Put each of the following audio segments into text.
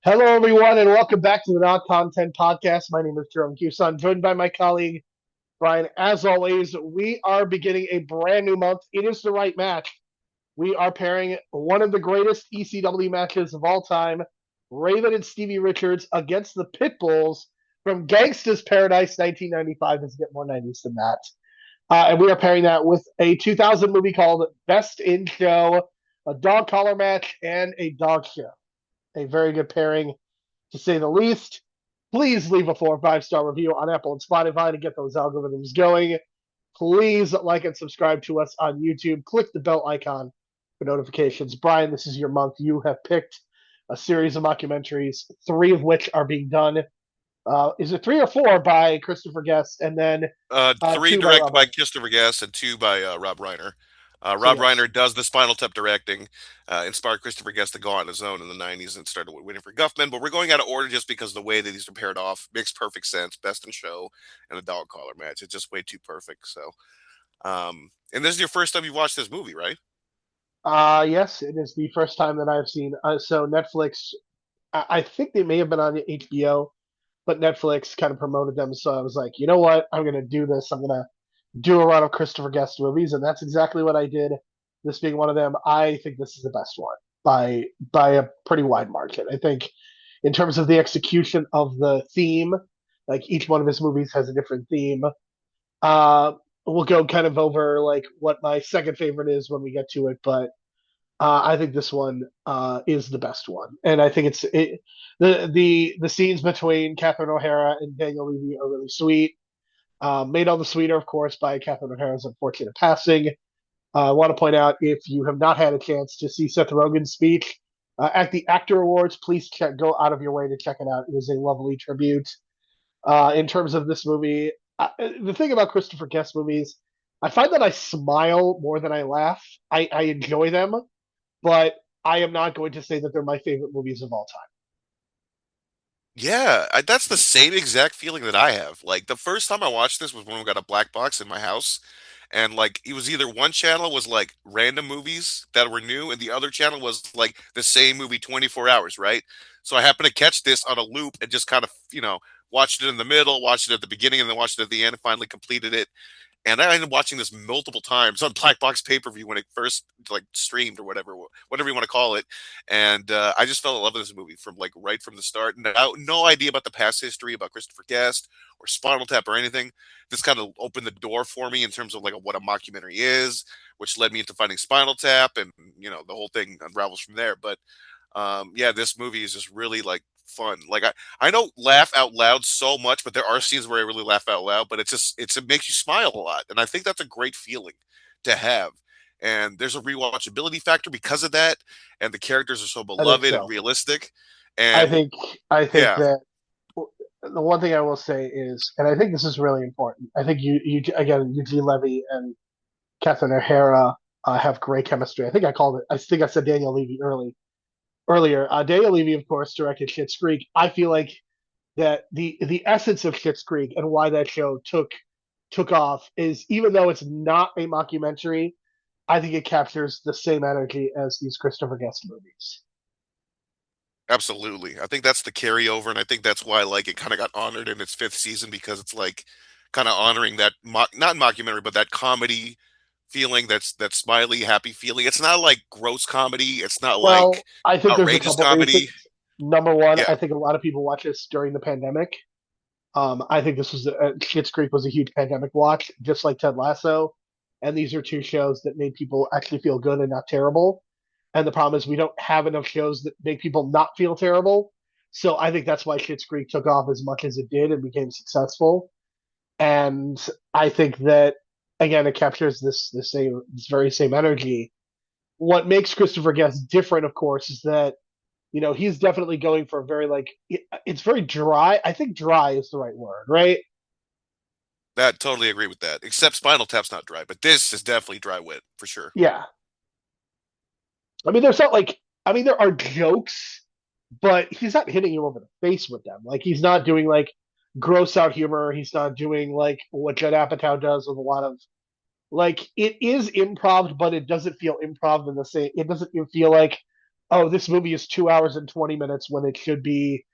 Hello, everyone, and welcome back to the Non Content Podcast. My name is Jerome Q. Joined by my colleague, Brian. As always, we are beginning a brand new month. It is the right match. We are pairing one of the greatest ECW matches of all time, Raven and Stevie Richards against the Pitbulls from Gangsta's Paradise 1995. Doesn't get more 90s than that. And we are pairing that with a 2000 movie called Best in Show, a dog collar match, and a dog show. A very good pairing to say the least. Please leave a 4 or 5 star review on Apple and Spotify to get those algorithms going. Please like and subscribe to us on YouTube. Click the bell icon for notifications. Brian, this is your month. You have picked a series of mockumentaries, 3 of which are being done. Is it 3 or 4 by Christopher Guest, and then Three two by directed Rob by Reiner? Christopher Guest and two by Rob Reiner. So Rob yes, Reiner does the Spinal Tap directing, inspired Christopher Guest to go on his own in the 90s and started with Winning for Guffman. But we're going out of order just because the way that these are paired off makes perfect sense. Best in Show and a dog collar match. It's just way too perfect. And this is your first time you've watched this movie, right? yes, it is the first time that I've seen. So Netflix, I think they may have been on HBO, but Netflix kind of promoted them. So I was like, you know what? I'm going to do this. I'm going to do a run of Christopher Guest movies. And that's exactly what I did. This being one of them, I think this is the best one by a pretty wide margin. I think in terms of the execution of the theme, like each one of his movies has a different theme. Uh, we'll go kind of over like what my second favorite is when we get to it, but I think this one is the best one, and I think the scenes between Catherine O'Hara and Daniel Levy are really sweet. Made all the sweeter, of course, by Catherine O'Hara's unfortunate passing. I want to point out, if you have not had a chance to see Seth Rogen's speech at the Actor Awards, please go out of your way to check it out. It is a lovely tribute. In terms of this movie, the thing about Christopher Guest movies, I find that I smile more than I laugh. I enjoy them, but I am not going to say that they're my favorite movies of all time. Yeah, that's the same exact feeling that I have. Like the first time I watched this was when we got a black box in my house, and like it was either one channel was like random movies that were new, and the other channel was like the same movie 24 hours, right? So I happened to catch this on a loop and just kind of, watched it in the middle, watched it at the beginning, and then watched it at the end, and finally completed it. And I ended up watching this multiple times on Black Box pay-per-view when it first like streamed or whatever you want to call it. And I just fell in love with this movie from like right from the start. No idea about the past history about Christopher Guest or Spinal Tap or anything. This kind of opened the door for me in terms of like what a mockumentary is, which led me into finding Spinal Tap, and the whole thing unravels from there. But yeah, this movie is just really like fun. Like I don't laugh out loud so much, but there are scenes where I really laugh out loud. But it makes you smile a lot, and I think that's a great feeling to have. And there's a rewatchability factor because of that, and the characters are so I think beloved and so. realistic. I And think I think yeah, that the one thing I will say is, and I think this is really important. I think you again, Eugene Levy and Catherine O'Hara have great chemistry. I think I said Daniel Levy earlier. Daniel Levy, of course, directed Schitt's Creek. I feel like that the essence of Schitt's Creek and why that show took off is, even though it's not a mockumentary, I think it captures the same energy as these Christopher Guest movies. absolutely. I think that's the carryover, and I think that's why like it kind of got honored in its fifth season because it's like kind of honoring that not mockumentary, but that comedy feeling, that smiley, happy feeling. It's not like gross comedy. It's not like Well, I think there's a outrageous couple comedy. reasons. Number one, Yeah, I think a lot of people watch this during the pandemic. I think Schitt's Creek was a huge pandemic watch, just like Ted Lasso. And these are two shows that made people actually feel good and not terrible. And the problem is we don't have enough shows that make people not feel terrible. So I think that's why Schitt's Creek took off as much as it did and became successful. And I think that again it captures this very same energy. What makes Christopher Guest different, of course, is that he's definitely going for a very it's very dry. I think dry is the right word, right? that totally agree with that. Except Spinal Tap's not dry, but this is definitely dry wit for sure. Yeah. I mean, there's not like I mean there are jokes, but he's not hitting you over the face with them. Like he's not doing like gross out humor. He's not doing like what Judd Apatow does with a lot of like it is improv, but it doesn't feel improv in the same. It doesn't feel like oh, this movie is 2 hours and 20 minutes when it should be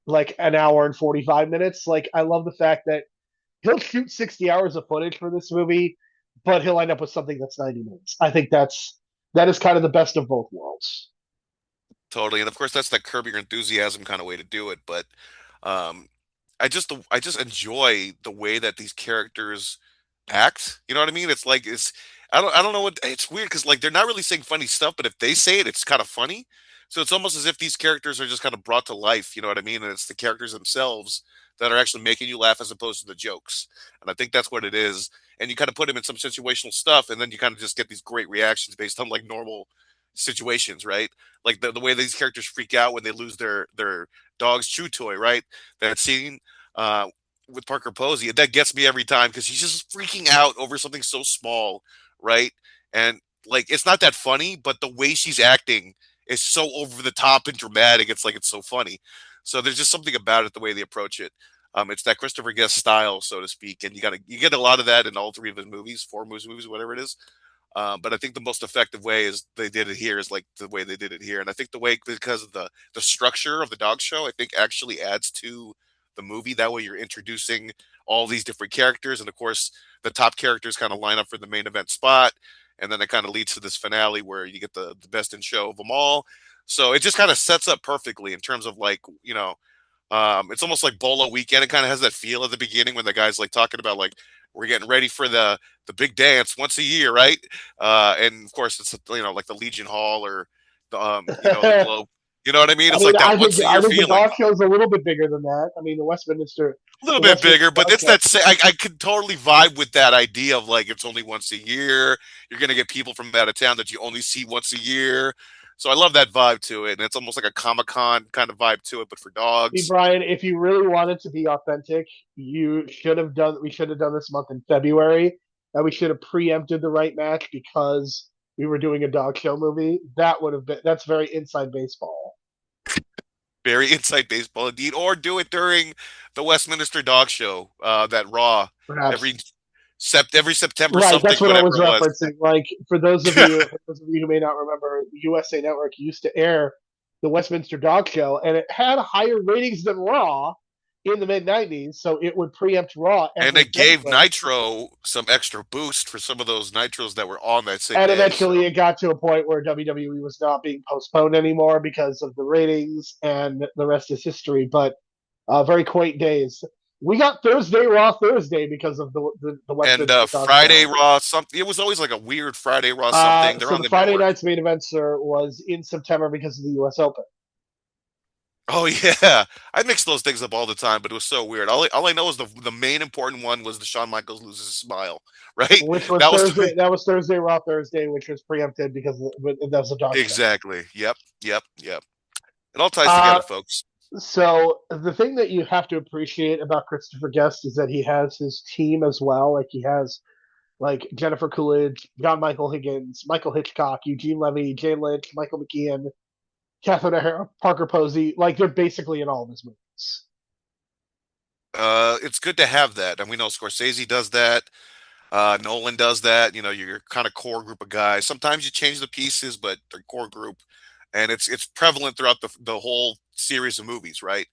like an hour and 45 minutes. Like, I love the fact that he'll shoot 60 hours of footage for this movie, but he'll end up with something that's 90 minutes. I think that is kind of the best of both worlds. Totally, and of course that's that curb your enthusiasm kind of way to do it. But um, I just enjoy the way that these characters act. You know what I mean? It's like it's I don't know what it's weird because like they're not really saying funny stuff, but if they say it, it's kind of funny. So it's almost as if these characters are just kind of brought to life. You know what I mean? And it's the characters themselves that are actually making you laugh as opposed to the jokes. And I think that's what it is. And you kind of put them in some situational stuff, and then you kind of just get these great reactions based on like normal situations, right? Like the way these characters freak out when they lose their dog's chew toy, right? That scene uh, with Parker Posey, and that gets me every time because he's just freaking out over something so small, right? And like it's not that funny, but the way she's acting is so over the top and dramatic. It's like it's so funny. So there's just something about it, the way they approach it. It's that Christopher Guest style, so to speak, and you get a lot of that in all three of his movies, movies, whatever it is. But I think the most effective way is they did it here is like the way they did it here, and I think the way because of the structure of the dog show, I think actually adds to the movie. That way, you're introducing all these different characters, and of course, the top characters kind of line up for the main event spot, and then it kind of leads to this finale where you get the best in show of them all. So it just kind of sets up perfectly in terms of like it's almost like Bolo weekend. It kind of has that feel at the beginning when the guy's like talking about like we're getting ready for the big dance once a year, right? And of course it's like the Legion Hall or the I Globe. You know what I mean? It's mean, like that once a I year think the feeling. dog show is a little bit bigger than that. I mean, A little the bit Westminster bigger, but dog it's show. that I could totally vibe with that idea of like it's only once a year. You're gonna get people from out of town that you only see once a year. So I love that vibe to it, and it's almost like a Comic-Con kind of vibe to it, but for See, dogs. Brian, if you really wanted to be authentic, you should have done. We should have done this month in February, and we should have preempted the right match because we were doing a dog show movie. That would have been. That's very inside baseball, Very inside baseball indeed, or do it during the Westminster Dog Show, that Raw perhaps. every every September Right, that's something, what I whatever was it was. referencing. Like for those of you who may not remember, USA Network used to air the Westminster Dog Show, and it had higher ratings than Raw in the mid '90s, so it would preempt Raw And every it gave February. Nitro some extra boost for some of those Nitros that were on that same And day. So eventually, it got to a point where WWE was not being postponed anymore because of the ratings, and the rest is history. But very quaint days. We got Thursday Raw Thursday because of the and Westminster Dog Friday Show. Raw something. It was always like a weird Friday Raw something. They're So on the the Friday network. night's main event, sir, was in September because of the U.S. Open, Oh yeah, I mix those things up all the time, but it was so weird. All I know is the main important one was the Shawn Michaels loses his smile, right? which was That was the Thursday. That was Thursday Raw Thursday, which was preempted because that was a dog show. exactly. Yep. It all ties Uh, together, folks. so the thing that you have to appreciate about Christopher Guest is that he has his team as well. Like he has like Jennifer Coolidge, John Michael Higgins, Michael Hitchcock, Eugene Levy, Jane Lynch, Michael McKeon, Catherine O Hara, Parker Posey. Like they're basically in all of his movies. It's good to have that, and we know Scorsese does that. Nolan does that. You know, your kind of core group of guys. Sometimes you change the pieces, but the core group, and it's prevalent throughout the whole series of movies, right?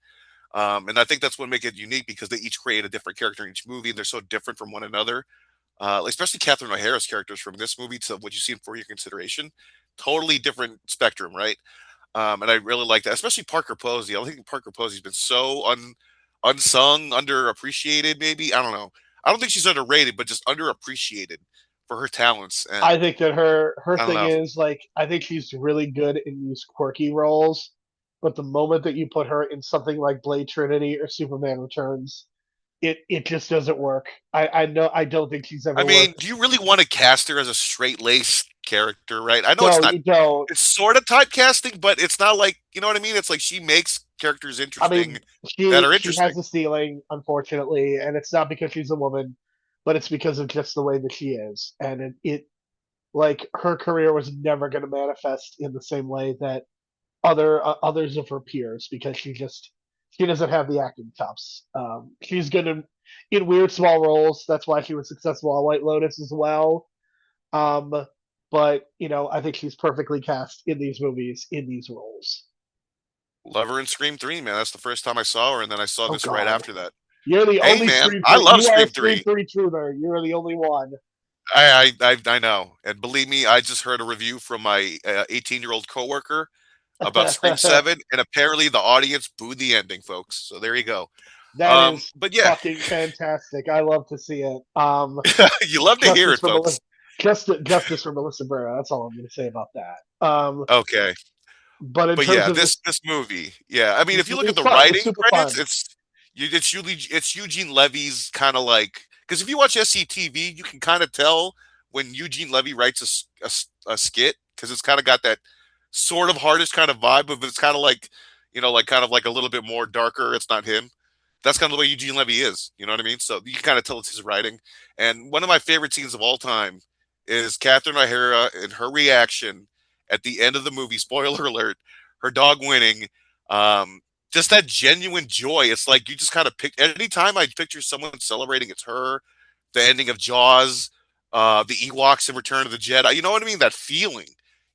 And I think that's what makes it unique because they each create a different character in each movie, and they're so different from one another. Especially Catherine O'Hara's characters from this movie to what you see in For Your Consideration, totally different spectrum, right? And I really like that, especially Parker Posey. I think Parker Posey's been so unsung, underappreciated. Maybe I don't know. I don't think she's underrated, but just underappreciated for her talents. I And think that her I don't thing know. is like I think she's really good in these quirky roles, but the moment that you put her in something like Blade Trinity or Superman Returns, it just doesn't work. I know I don't think she's I ever mean, worked. do you really want to cast her as a straight laced character, right? I know it's No, not. you don't. It's sort of typecasting, but it's not like you know what I mean. It's like she makes characters I interesting mean, that are she has interesting. a ceiling, unfortunately, and it's not because she's a woman, but it's because of just the way that she is, and it like her career was never going to manifest in the same way that others of her peers because she doesn't have the acting chops. She's good in weird small roles. That's why she was successful on White Lotus as well. Um, but I think she's perfectly cast in these movies in these roles. Love her in Scream 3, man. That's the first time I saw her, and then I saw Oh this right God, after that. you're the Hey, only man, Scream I Three. love You are a Scream Scream 3. Three truther. You're the only one. I know. And believe me, I just heard a review from my 18-year-old coworker about Scream 7, and apparently the audience booed the ending, folks. So there you go. That is But yeah, fucking fantastic. I love to see it. you love to hear Justice it, for folks. Melissa. Justice for Melissa Barrera. That's all I'm going to say about that. Okay. But in But terms yeah, of this movie, yeah. I mean, this if you look movie at is the fun. It's writing super credits, fun. it's Eugene Levy's kind of like, because if you watch SCTV, you can kind of tell when Eugene Levy writes a skit, because it's kind of got that sort of hardest kind of vibe, but it's kind of like, like kind of like a little bit more darker. It's not him. That's kind of the way Eugene Levy is. You know what I mean? So you can kind of tell it's his writing. And one of my favorite scenes of all time is Catherine O'Hara and her reaction at the end of the movie. Spoiler alert: her dog winning. Um, just that genuine joy. It's like you just kind of pick. Anytime I picture someone celebrating, it's her. The ending of Jaws, the Ewoks in Return of the Jedi. You know what I mean? That feeling.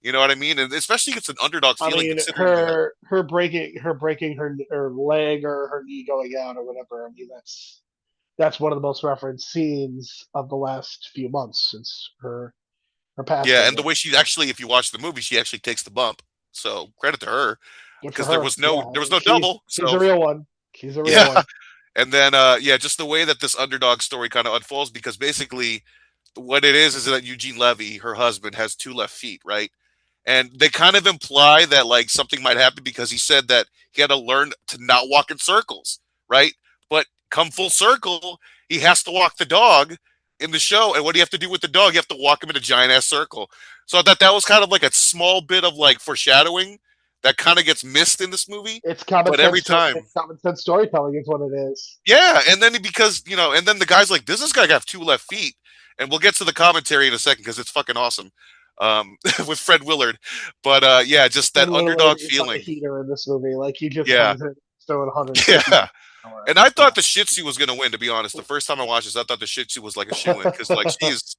You know what I mean? And especially it's an underdog I feeling, mean, considering that. her breaking her leg or her knee going out or whatever. I mean, that's one of the most referenced scenes of the last few months since her Yeah, passing. and the way she actually, if you watch the movie, she actually takes the bump. So credit to her, Good for because her. Yeah, there I was mean, no she's double. she's a So real one. She's a real yeah, one. and then yeah, just the way that this underdog story kind of unfolds, because basically what it is that Eugene Levy, her husband, has two left feet, right? And they kind of imply that like something might happen because he said that he had to learn to not walk in circles, right? But come full circle, he has to walk the dog in the show. And what do you have to do with the dog? You have to walk him in a giant ass circle. So I thought that was kind of like a small bit of like foreshadowing that kind of gets missed in this movie. It's common But sense. every time, It's common sense storytelling is what it is. yeah. And then because, and then the guy's like, does this guy have two left feet? And we'll get to the commentary in a second because it's fucking awesome, with Fred Willard. But yeah, just Fred that Willard underdog is like a feeling. heater in this movie. Like he just Yeah. comes in throwing 150 Yeah. miles an hour. And I thought the Shih Tzu was going to win, to be honest. The first time I watched this, I thought the Shih Tzu was like a shoe in because, like, she is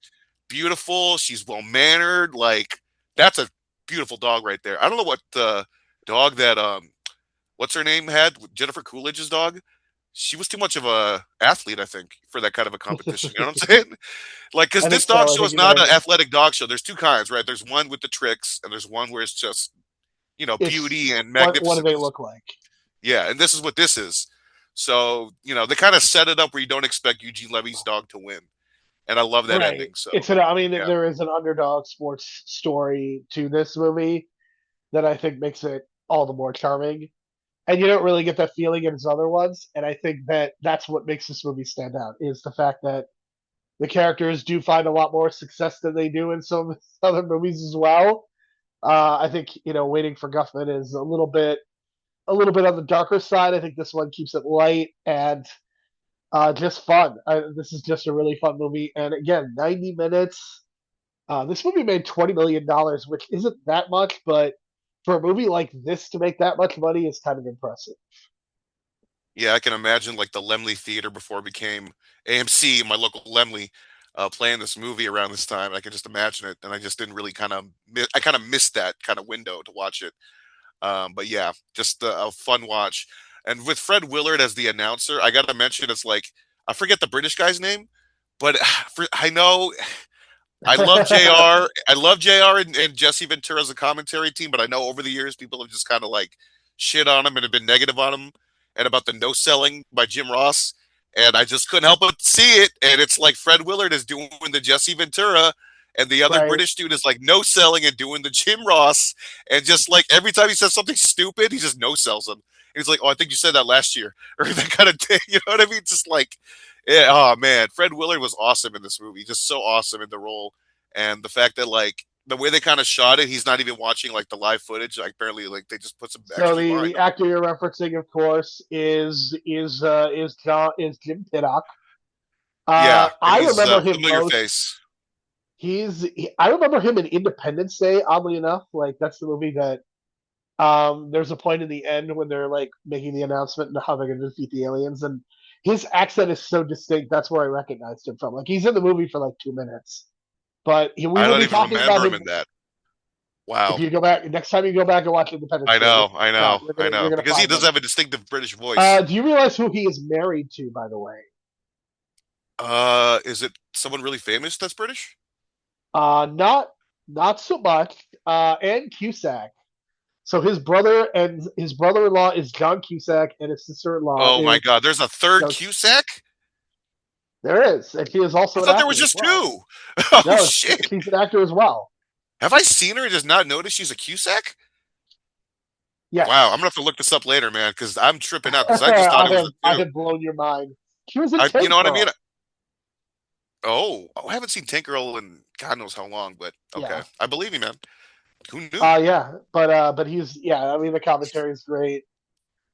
beautiful. She's well mannered. Like, that's a beautiful dog right there. I don't know what dog that, what's her name had? Jennifer Coolidge's dog. She was too much of a athlete, I think, for that kind of a competition. You know what I'm saying? Like, because I think this dog so. I show think is you're not right. an athletic dog show. There's two kinds, right? There's one with the tricks, and there's one where it's just, It's beauty and what do magnificence. they look like? Yeah, and this is what this is. So, they kind of set it up where you don't expect Eugene Levy's dog to win. And I love that Right. ending. So, I mean, yeah. there is an underdog sports story to this movie that I think makes it all the more charming. And you don't really get that feeling in his other ones. And I think that that's what makes this movie stand out is the fact that the characters do find a lot more success than they do in some other movies as well. I think Waiting for Guffman is a little bit on the darker side. I think this one keeps it light and just fun. This is just a really fun movie, and again, 90 minutes. This movie made $20 million, which isn't that much, but for a movie like this to make that much money is kind of impressive. Yeah, I can imagine like the Lemley Theater before it became AMC, my local Lemley, playing this movie around this time. I can just imagine it. And I just didn't really I kind of missed that kind of window to watch it. But yeah, just a fun watch. And with Fred Willard as the announcer, I got to mention it's like, I forget the British guy's name, but I know I love JR. I love JR and Jesse Ventura as a commentary team, but I know over the years people have just kind of like shit on him and have been negative on him and about the no selling by Jim Ross. And I just couldn't help but see it. And it's like Fred Willard is doing the Jesse Ventura, and the other Right. British dude is like no selling and doing the Jim Ross. And just like every time he says something stupid, he just no sells him. And he's like, "Oh, I think you said that last year," or that kind of thing. You know what I mean? Just like, yeah, oh man, Fred Willard was awesome in this movie, just so awesome in the role, and the fact that like the way they kind of shot it, he's not even watching like the live footage. Like apparently, like they just put some So extras the behind him. actor you're referencing, of course, is Jim Pittock. Yeah, and I he's remember a him familiar most. face. I remember him in Independence Day. Oddly enough, like that's the movie that there's a point in the end when they're like making the announcement and how they're going to defeat the aliens, and his accent is so distinct. That's where I recognized him from. Like he's in the movie for like 2 minutes. We I will don't be even talking remember about him him in that. if Wow. you go back next time you go back and watch Independence I Day. know, I know, I You're know. gonna Because he find does him. have a distinctive British voice. Do you realize who he is married to, by the way? Is it someone really famous that's British? Not so much. And Cusack. So his brother-in-law is John Cusack, and his sister-in-law Oh my is God, there's a third no. Cusack? There is, and she is I also an thought there was actor as just well. two. Oh No, shit. she's an actor as well. Have I seen her and just not noticed she's a Cusack? Wow, I'm Yes. gonna have to look this up later, man, because I'm tripping out because I just thought it was a I two. have blown your mind. She was in You Tank know what I mean? Girl. I haven't seen Tank Girl in God knows how long, but okay, Yeah. I believe you, man. Who knew? Yeah, but he's yeah. I mean, the commentary is great.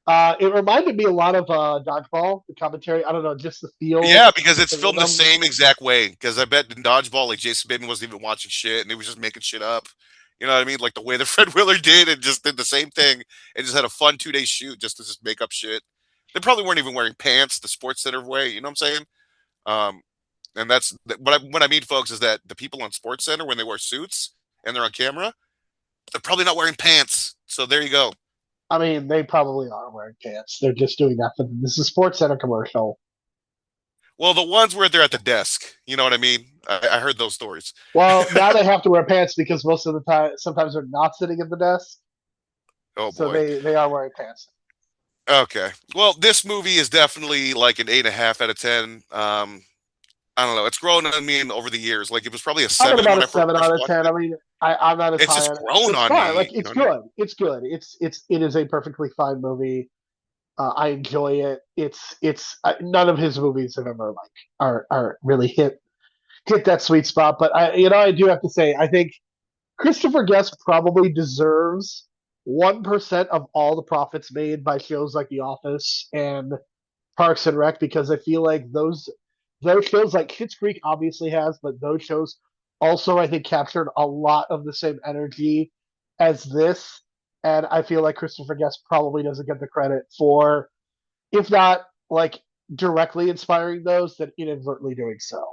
It reminded me a lot of Dodgeball. The commentary, I don't know, just the feel, Yeah, because it's the filmed the rhythm. same exact way. Because I bet in Dodgeball, like Jason Bateman wasn't even watching shit, and he was just making shit up. You know what I mean? Like the way that Fred Willard did, and just did the same thing, and just had a fun 2 day shoot just to just make up shit. They probably weren't even wearing pants the Sports Center way. You know what I'm saying? Um, and what I mean, folks, is that the people on Sports Center when they wear suits and they're on camera, they're probably not wearing pants. So there you go. I mean, they probably are wearing pants. They're just doing that for this is Sports Center commercial. Well, the ones where they're at the desk, you know what I mean? I heard those stories. Well, now they have to wear pants because most of the time, sometimes they're not sitting at the desk, Oh so boy. they are wearing pants. Okay. Well, this movie is definitely like an 8.5 out of 10. I don't know. It's grown on me over the years. Like it was probably a I'm at 7 about when a I first 7 out of 10. watched I it. mean, I'm not as It's high just on it. grown It's on fine. me. Like You know it's what I mean? good. It's good. It is a perfectly fine movie. I enjoy it. It's none of his movies have ever like are really hit that sweet spot. But I do have to say I think Christopher Guest probably deserves 1% of all the profits made by shows like The Office and Parks and Rec because I feel like those shows like Schitt's Creek obviously has, but those shows also I think captured a lot of the same energy as this, and I feel like Christopher Guest probably doesn't get the credit for, if not like directly inspiring those, then inadvertently doing so.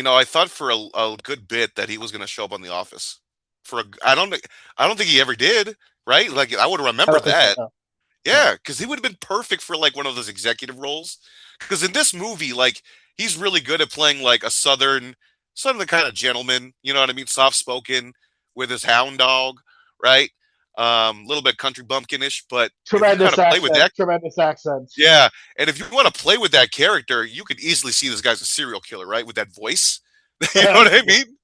I thought for a good bit that he was going to show up on The Office. I don't think he ever did. Right? Like I would I remember don't think so. that. No, no. Yeah, because he would have been perfect for like one of those executive roles. Because in this movie, like he's really good at playing like a southern kind of gentleman. You know what I mean? Soft spoken with his hound dog, right? A little bit country bumpkinish. But if you kind Tremendous of play with accent. that, Tremendous accents. yeah, and if you want to play with that character, you could easily see this guy's a serial killer, right? With that voice, you know what I Yeah. mean?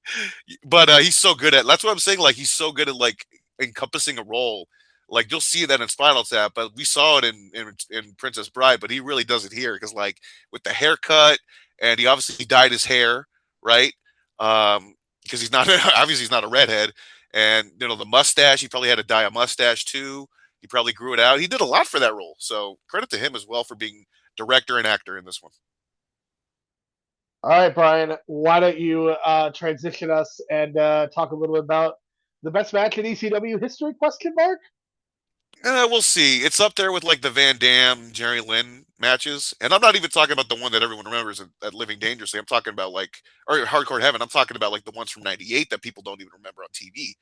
But he's so good at. That's what I'm saying. Like he's so good at like encompassing a role. Like you'll see that in Spinal Tap, but we saw it in Princess Bride. But he really does it here because like with the haircut, and he obviously dyed his hair, right? Because he's not obviously he's not a redhead, and the mustache. He probably had to dye a mustache too. He probably grew it out. He did a lot for that role. So credit to him as well for being director and actor in this one. All right, Brian. Why don't you transition us and talk a little bit about the best match in ECW history? Question mark. We'll see. It's up there with like the Van Dam, Jerry Lynn matches, and I'm not even talking about the one that everyone remembers at Living Dangerously. I'm talking about like or Hardcore Heaven. I'm talking about like the ones from '98 that people don't even remember on TV.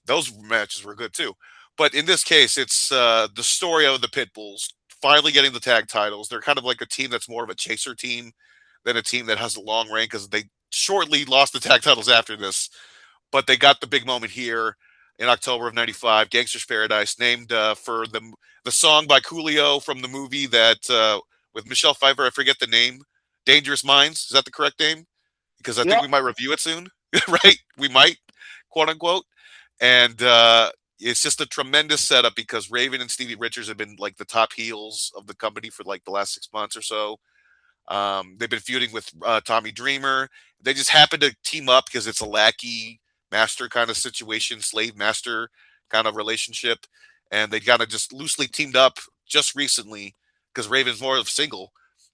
Those matches were good too. But in this case, it's the story of the Pitbulls finally getting the tag titles. They're kind of like a team that's more of a chaser team than a team that has a long reign because they shortly lost the tag titles after this. But they got the big moment here in October of '95. Gangster's Paradise, named for the song by Coolio from the movie that with Michelle Pfeiffer. I forget the name. Dangerous Minds. Is that the correct name? Because I think Yep. we might review it soon, right? We might, quote unquote. And it's just a tremendous setup because Raven and Stevie Richards have been like the top heels of the company for like the last 6 months or so. They've been feuding with Tommy Dreamer. They just happen to team up because it's a lackey master kind of situation, slave master kind of relationship. And they kind of just loosely teamed up just recently because Raven's more of a single.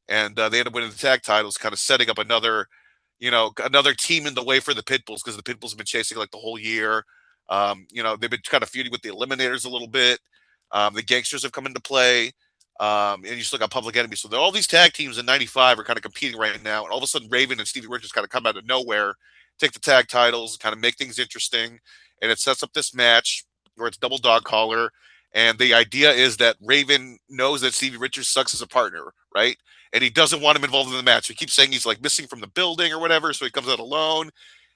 And they ended up winning the tag titles, kind of setting up another team in the way for the Pitbulls because the Pitbulls have been chasing like the whole year. They've been kind of feuding with the Eliminators a little bit. The Gangsters have come into play. And you still got Public Enemy. So all these tag teams in '95 are kind of competing right now. And all of a sudden, Raven and Stevie Richards kind of come out of nowhere take the tag titles, kind of make things interesting. And it sets up this match where it's double dog collar. And the idea is that Raven knows that Stevie Richards sucks as a partner, right? And he doesn't want him involved in the match. He keeps saying he's like missing from the building or whatever, so he comes out alone.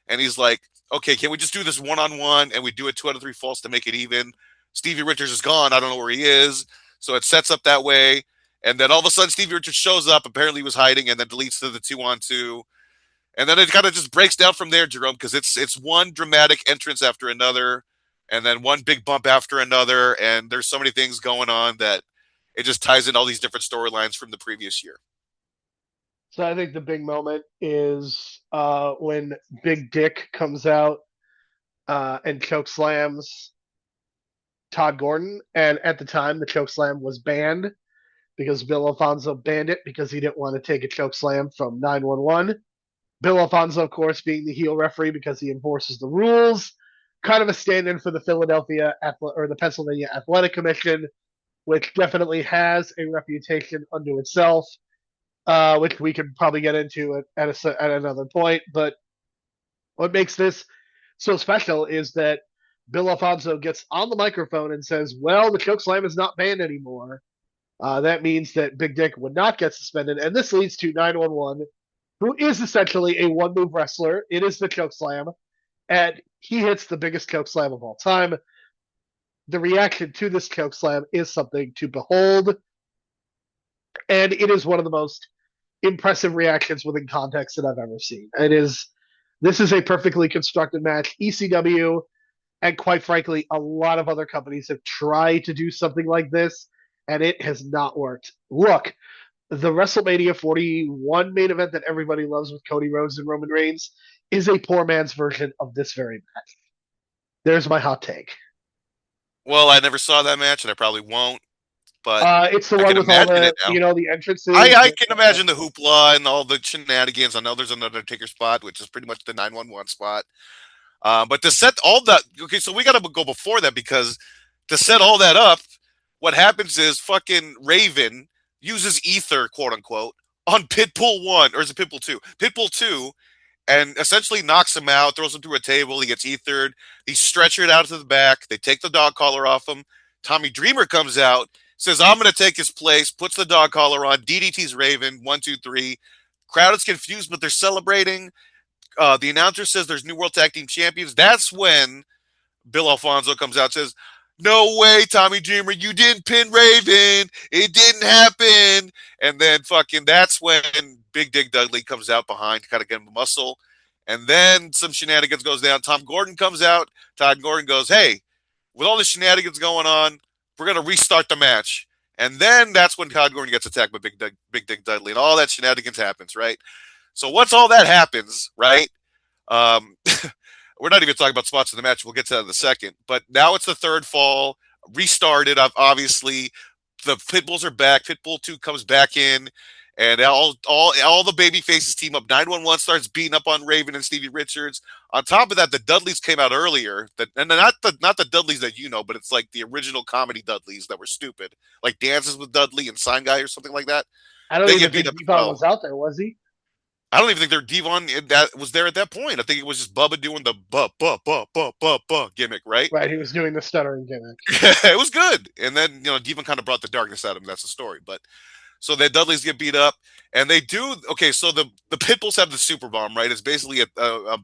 And he's like, okay, can we just do this one-on-one? And we do it 2 out of 3 falls to make it even. Stevie Richards is gone. I don't know where he is. So it sets up that way. And then all of a sudden, Stevie Richards shows up. Apparently, he was hiding, and then deletes to the 2-on-2. And then it kind of just breaks down from there, Jerome, because it's one dramatic entrance after another, and then one big bump after another. And there's so many things going on that it just ties in all these different storylines from the previous year. So I think the big moment is when Big Dick comes out and choke slams Todd Gordon. And at the time, the choke slam was banned because Bill Alfonso banned it because he didn't want to take a choke slam from 911. Bill Alfonso, of course, being the heel referee because he enforces the rules, kind of a stand-in for the the Pennsylvania Athletic Commission, which definitely has a reputation unto itself, which we could probably get into at another point. But what makes this so special is that Bill Alfonso gets on the microphone and says, "Well, the chokeslam is not banned anymore." That means that Big Dick would not get suspended, and this leads to 911, who is essentially a one-move wrestler. It is the chokeslam, and he hits the biggest chokeslam of all time. The reaction to this chokeslam is something to behold, and it is one of the most impressive reactions within context that I've ever seen. This is a perfectly constructed match. ECW and quite frankly, a lot of other companies have tried to do something like this, and it has not worked. Look, the WrestleMania 41 main event that everybody loves with Cody Rhodes and Roman Reigns is a poor man's version of this very match. There's my hot take. Well, I never saw that match, and I probably won't. But It's the I one can with all imagine the it now. the entrances. I can imagine the hoopla and all the shenanigans. I know there's an Undertaker spot, which is pretty much the 911 spot. But to set all that, okay, so we got to go before that because to set all that up, what happens is fucking Raven uses ether, quote unquote, on Pitbull 1, or is it Pitbull 2? Pitbull 2, and essentially knocks him out, throws him through a table, he gets ethered, he's stretchered out to the back, they take the dog collar off him. Tommy Dreamer comes out, says, I'm going to take his place, puts the dog collar on, DDT's Raven, 1, 2, 3. Crowd is confused, but they're celebrating. The announcer says there's new World Tag Team Champions. That's when Bill Alfonso comes out and says, no way, Tommy Dreamer, you didn't pin Raven. It didn't happen. And then fucking that's when Big Dick Dudley comes out behind to kind of get him a muscle. And then some shenanigans goes down. Tom Gordon comes out. Todd Gordon goes, hey, with all the shenanigans going on, we're going to restart the match. And then that's when Todd Gordon gets attacked by Big Dick Dudley. And all that shenanigans happens, right? So once all that happens, right, um, we're not even talking about spots in the match. We'll get to that in a second. But now it's the third fall, restarted, obviously. The Pitbulls are back. Pitbull 2 comes back in, and all the baby faces team up. 911 starts beating up on Raven and Stevie Richards. On top of that, the Dudleys came out earlier. And not the Dudleys that you know, but it's like the original comedy Dudleys that were stupid. Like Dances with Dudley and Sign Guy or something like that. I don't They even get beat think up as Devon well. was out there, was he? I don't even think their Devon that was there at that point. I think it was just Bubba doing the gimmick, right? Right, he was doing the stuttering gimmick. It was good. And then, Devon kind of brought the darkness out of him. That's the story. But so the Dudleys get beat up, and they do. Okay, so the Pitbulls have the super bomb, right? It's basically a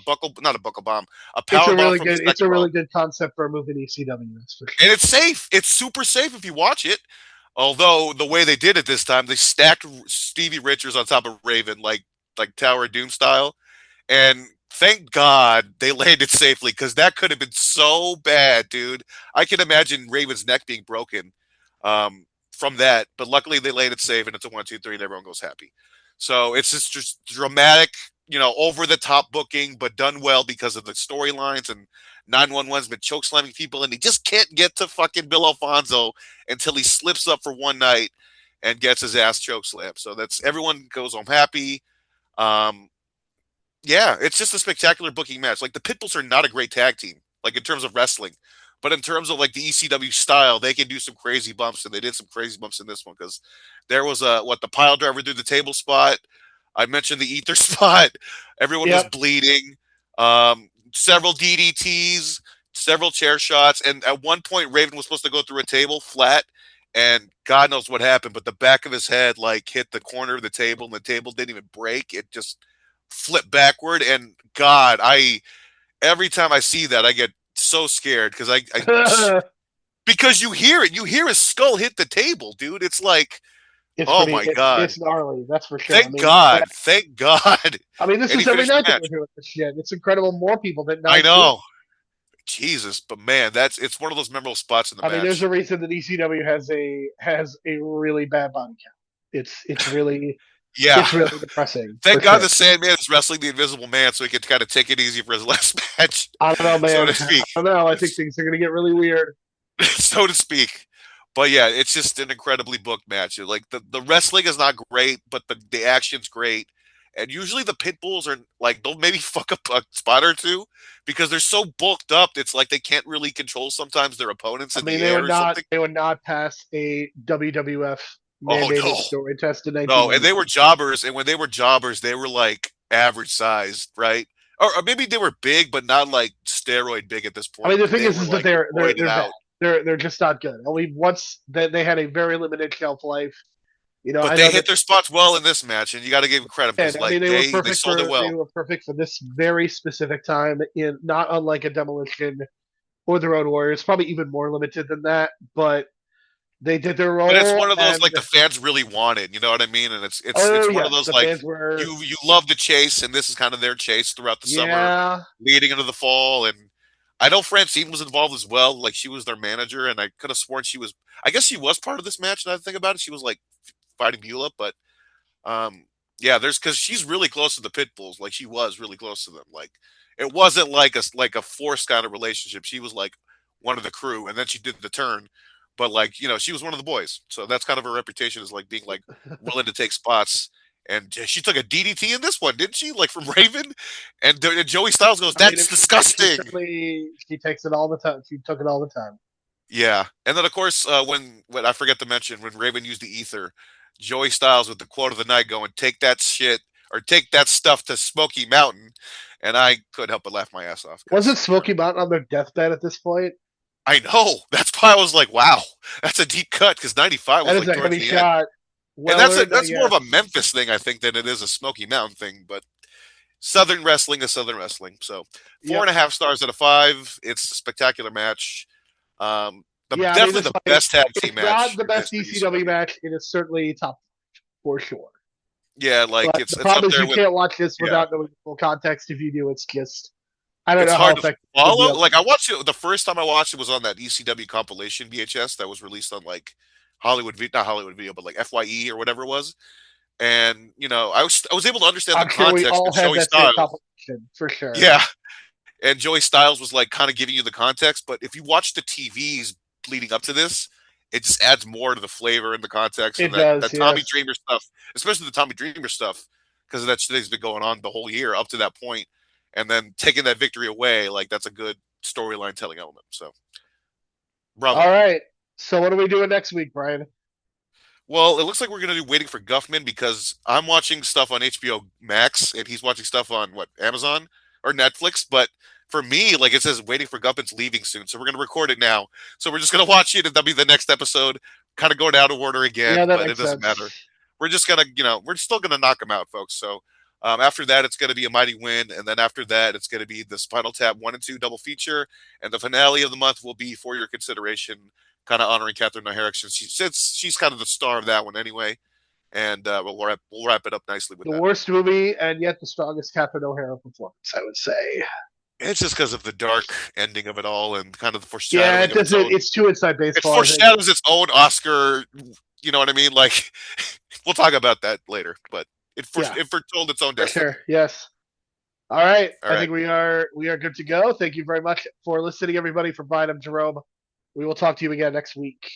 buckle, not a buckle bomb, a power bomb from the second It's a really rope. good concept for a move in ECW. That's for sure. And it's safe. It's super safe if you watch it. Although the way they did it this time, they stacked Stevie Richards on top of Raven like Tower of Doom style. And thank God they landed safely because that could have been so bad, dude. I can imagine Raven's neck being broken from that. But luckily they landed safe and it's a 1, 2, 3 and everyone goes happy. So it's just dramatic, over the top booking, but done well because of the storylines, and 911's been choke slamming people and he just can't get to fucking Bill Alfonso until he slips up for one night and gets his ass choke slammed. So that's everyone goes home happy. Yeah, it's just a spectacular booking match. Like the Pitbulls are not a great tag team, like in terms of wrestling, but in terms of like the ECW style, they can do some crazy bumps, and they did some crazy bumps in this one because there was the pile driver through the table spot. I mentioned the ether spot. Everyone was Yep. bleeding. Several DDTs, several chair shots, and at one point Raven was supposed to go through a table flat, and God knows what happened, but the back of his head like hit the corner of the table, and the table didn't even break. It just flipped backward, and God, I every time I see that, I get so scared because because you hear it, you hear his skull hit the table, dude. It's like, It's oh pretty. my God. It's gnarly. That's for sure. Thank God. Thank God. This And he is every finished night the that match. we're doing this shit. It's incredible. More people did I not see it. know. Jesus, but man, it's one of those memorable spots in the There's a match. reason that ECW has a really bad body count. It's Yeah. it's really depressing for Thank God sure. the Sandman is wrestling the Invisible Man so he can kind of take it easy for his last match, I don't know, so man. to I speak. don't know. I think things are gonna get really weird. So to speak. But yeah, it's just an incredibly booked match. Like the wrestling is not great, but the action's great. And usually the Pitbulls are like they'll maybe fuck up a spot or two because they're so bulked up. It's like they can't really control sometimes their opponents in the They air would or not something. they would not pass a WWF Oh mandated no, story test in no. And 1990. they were jobbers, and when they were jobbers, they were like average sized, right? Or maybe they were big, but not like steroid big at this point. The But thing they is, were that like they're roided bad. out. They're just not good. Only once that they had a very limited shelf life. But I they know hit that their spots well in this match, and you got to give them credit because did. like they sold it They well. were perfect for this very specific time, in not unlike a Demolition or the Road Warriors, probably even more limited than that. But they did their But it's role, one of those and like the fans really wanted, you know what I mean? And it's oh one of yes, those the like fans were, you love the chase, and this is kind of their chase throughout the summer, yeah. leading into the fall. And I know Francine was involved as well, like she was their manager, and I could have sworn she was. I guess she was part of this match. Now that I think about it, she was like fighting Beulah, but um, yeah, there's because she's really close to the Pitbulls. Like she was really close to them. Like it wasn't like a forced kind of relationship. She was like one of the crew, and then she did the turn. But like she was one of the boys, so that's kind of her reputation as like being like willing to take spots. And she took a DDT in this one, didn't she? Like from Raven, and Joey Styles goes, "That's disgusting." She takes it all the time. She took it all the time. Yeah, and then of course when I forget to mention when Raven used the ether, Joey Styles with the quote of the night going, "Take that shit or take that stuff to Smoky Mountain," and I couldn't help but laugh my ass off Wasn't because Smoky Mountain on their deathbed at this point? I know that's why I was like, "Wow, that's a deep cut," because '95 That was is like a towards heavy the end, shot. and Well earned, I that's more of a guess. Memphis thing I think than it is a Smoky Mountain thing, but. Southern wrestling is Southern wrestling. So four Yep. and a half stars out of five. It's a spectacular match. Yeah, Definitely this the fight, best tag team it's not match the in the best history of ECW ECW. match. It is certainly top for sure. Yeah, like But the it's up problem is there you with can't watch this yeah. without knowing the full context. If you do, it's just I don't It's know how hard to effective it's gonna be follow. on. Like I watched it the first time I watched it was on that ECW compilation VHS that was released on like not Hollywood Video, but like FYE or whatever it was. And I was able to understand the I'm sure we context all of had Joey that same Styles. compilation for sure. Yeah, and Joey Styles was like kind of giving you the context. But if you watch the TVs leading up to this, it just adds more to the flavor and the context and It that does, Tommy yes. Dreamer stuff, especially the Tommy Dreamer stuff, because that shit has been going on the whole year up to that point, and then taking that victory away, like that's a good storyline telling element. So, All bravo. right. So what are we doing next week, Brian? Well, it looks like we're gonna do Waiting for Guffman because I'm watching stuff on HBO Max and he's watching stuff on what Amazon or Netflix. But for me, like it says, Waiting for Guffman's leaving soon, so we're gonna record it now. So we're just gonna watch it, and that'll be the next episode. Kind of going out of order Yeah, again, that but it makes doesn't sense. matter. We're just gonna, we're still gonna knock them out, folks. So after that, it's gonna be a mighty win, and then after that, it's gonna be the Spinal Tap 1 and 2 double feature, and the finale of the month will be For Your Consideration, kind of honoring Catherine O Hara since she's kind of the star of that one anyway. And we'll wrap it up nicely with The that. worst movie and yet the strongest Catherine O'Hara performance, I would say. It's just because of the dark ending of it all and kind of the Yeah, foreshadowing it of its doesn't. own. It's too inside It baseball. I think. foreshadows its own Oscar. You know what I mean? Like we'll talk about that later, but Yeah, it foretold its own for destiny. sure. Yes. All right. All I right, think we are good to go. Thank you very much for listening, everybody. From Brian, I'm Jerome. We will talk to you again next week.